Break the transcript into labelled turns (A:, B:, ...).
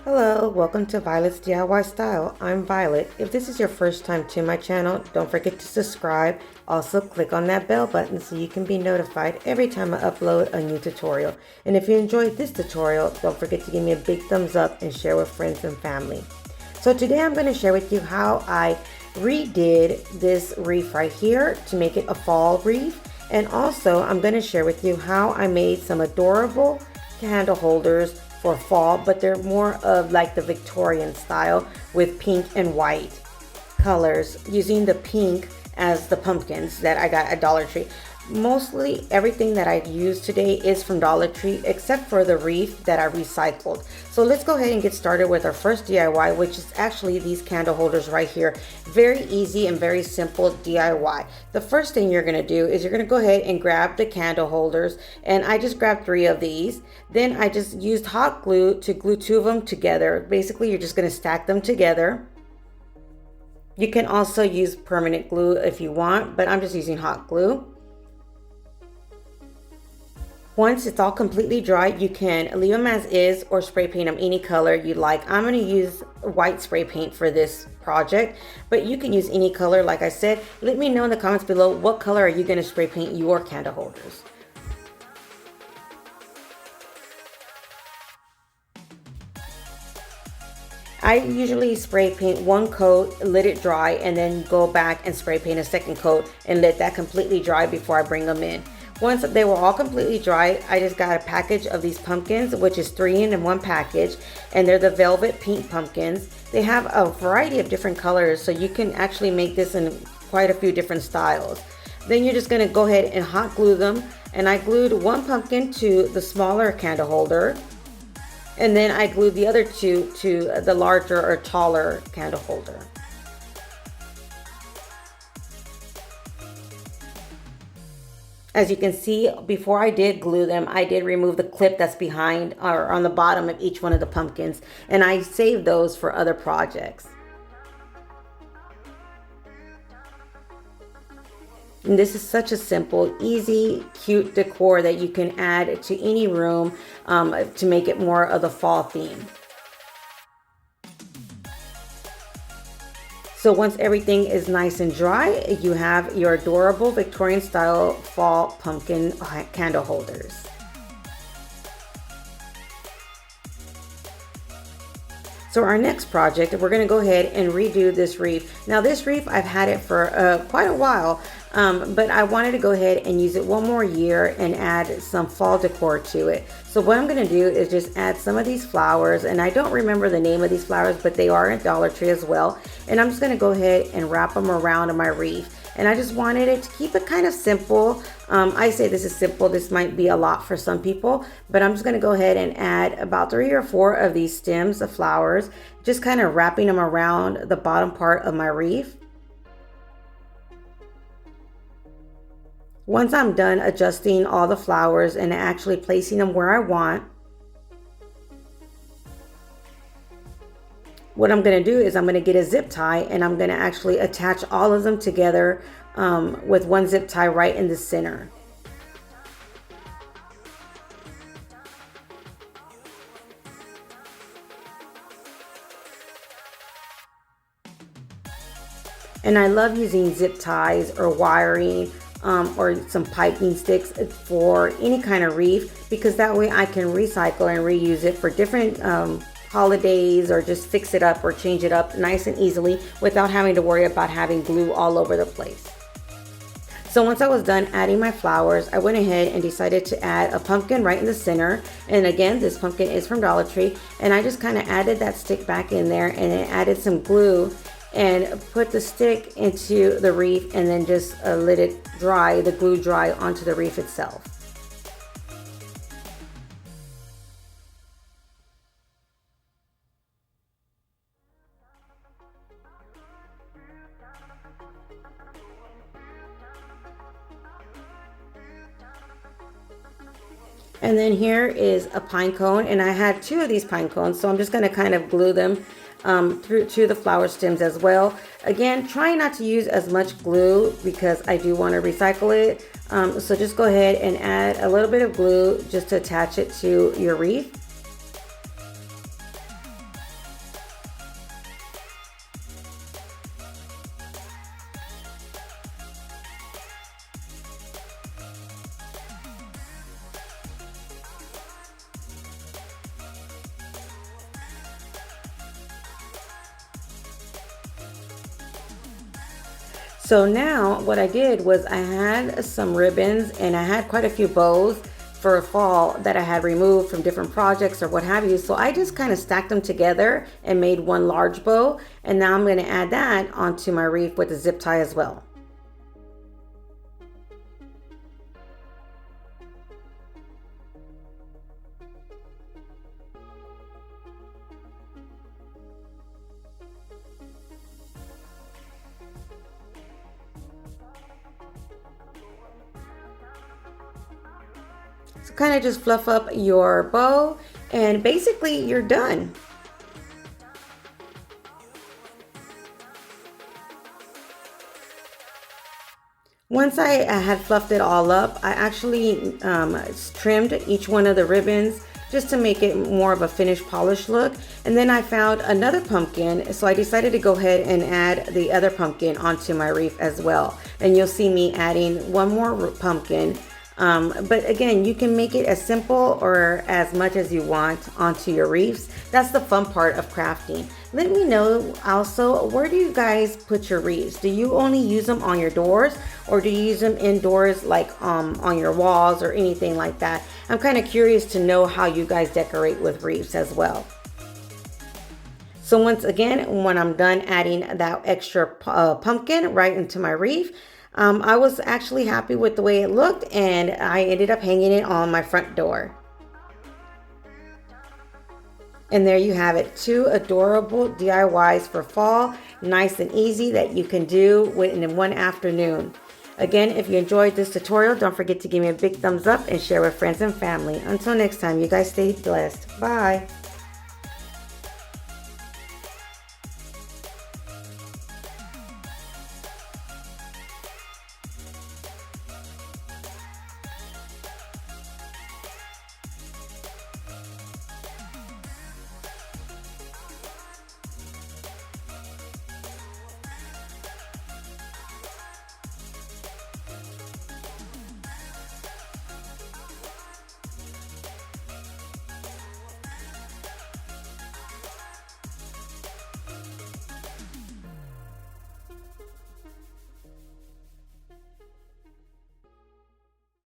A: Hello, welcome to Violet's DIY Style. I'm Violet. If this is your first time to my channel, don't forget to subscribe. Also, click on that bell button so you can be notified every time I upload a new tutorial. And if you enjoyed this tutorial, don't forget to give me a big thumbs up and share with friends and family. So today I'm going to share with you how I redid this wreath right here to make it a fall wreath. And also, I'm going to share with you how I made some adorable candle holders for fall, but they're more of like the Victorian style with pink and white colors, using the pink as the pumpkins that I got at Dollar Tree. Mostly everything that I use today is from Dollar Tree except for the wreath that I recycled. So let's go ahead and get started with our first DIY, which is actually these candle holders right here. Very easy and very simple DIY. The first thing you're going to do is you're going to go ahead and grab the candle holders, and I just grabbed 3 of these. Then I just used hot glue to glue 2 of them together. Basically, you're just going to stack them together. You can also use permanent glue if you want, but I'm just using hot glue. Once it's all completely dry, you can leave them as is or spray paint them any color you like. I'm going to use white spray paint for this project, but you can use any color. Like I said, let me know in the comments below, what color are you going to spray paint your candle holders? I usually spray paint 1 coat, let it dry, and then go back and spray paint a 2nd coat and let that completely dry before I bring them in. Once they were all completely dry, I just got a package of these pumpkins, which is 3 in 1 package, and they're the velvet pink pumpkins. They have a variety of different colors, so you can actually make this in quite a few different styles. Then you're just going to go ahead and hot glue them, and I glued 1 pumpkin to the smaller candle holder, and then I glued the other 2 to the larger or taller candle holder. As you can see, before I did glue them, I did remove the clip that's behind or on the bottom of each one of the pumpkins, and I saved those for other projects. And this is such a simple, easy, cute decor that you can add to any room to make it more of the fall theme. So once everything is nice and dry, you have your adorable Victorian style fall pumpkin candle holders. So our next project, we're going to go ahead and redo this wreath. Now this wreath, I've had it for quite a while, but I wanted to go ahead and use it one more year and add some fall decor to it. So what I'm going to do is just add some of these flowers, and I don't remember the name of these flowers, but they are at Dollar Tree as well. And I'm just going to go ahead and wrap them around my wreath. And I just wanted it to keep it kind of simple. I say this is simple. This might be a lot for some people, but I'm just going to go ahead and add about 3 or 4 of these stems of flowers, just kind of wrapping them around the bottom part of my wreath. Once I'm done adjusting all the flowers and actually placing them where I want, what I'm going to do is I'm going to get a zip tie, and I'm going to actually attach all of them together with 1 zip tie right in the center. And I love using zip ties or wiring or some piping sticks for any kind of wreath, because that way I can recycle and reuse it for different holidays, or just fix it up or change it up nice and easily without having to worry about having glue all over the place. So once I was done adding my flowers, I went ahead and decided to add a pumpkin right in the center. And again, this pumpkin is from Dollar Tree, and I just kind of added that stick back in there, and then added some glue and put the stick into the wreath, and then just let it dry, the glue dry onto the wreath itself. And then here is a pine cone, and I had 2 of these pine cones, so I'm just going to kind of glue them through to the flower stems as well. Again, try not to use as much glue because I do want to recycle it. So just go ahead and add a little bit of glue just to attach it to your wreath. So now what I did was I had some ribbons and I had quite a few bows for fall that I had removed from different projects or what have you. So I just kind of stacked them together and made one large bow. And now I'm going to add that onto my wreath with a zip tie as well. So kind of just fluff up your bow and basically you're done. Once I had fluffed it all up, I actually trimmed each one of the ribbons just to make it more of a finished polished look. And then I found another pumpkin, so I decided to go ahead and add the other pumpkin onto my wreath as well. And you'll see me adding one more pumpkin. But again, you can make it as simple or as much as you want onto your wreaths. That's the fun part of crafting. Let me know also, where do you guys put your wreaths? Do you only use them on your doors or do you use them indoors like on your walls or anything like that? I'm kind of curious to know how you guys decorate with wreaths as well. So once again, when I'm done adding that extra pumpkin right into my wreath, I was actually happy with the way it looked and I ended up hanging it on my front door. And there you have it, 2 adorable DIYs for fall, nice and easy that you can do in one afternoon. Again, if you enjoyed this tutorial, don't forget to give me a big thumbs up and share with friends and family. Until next time, you guys stay blessed. Bye.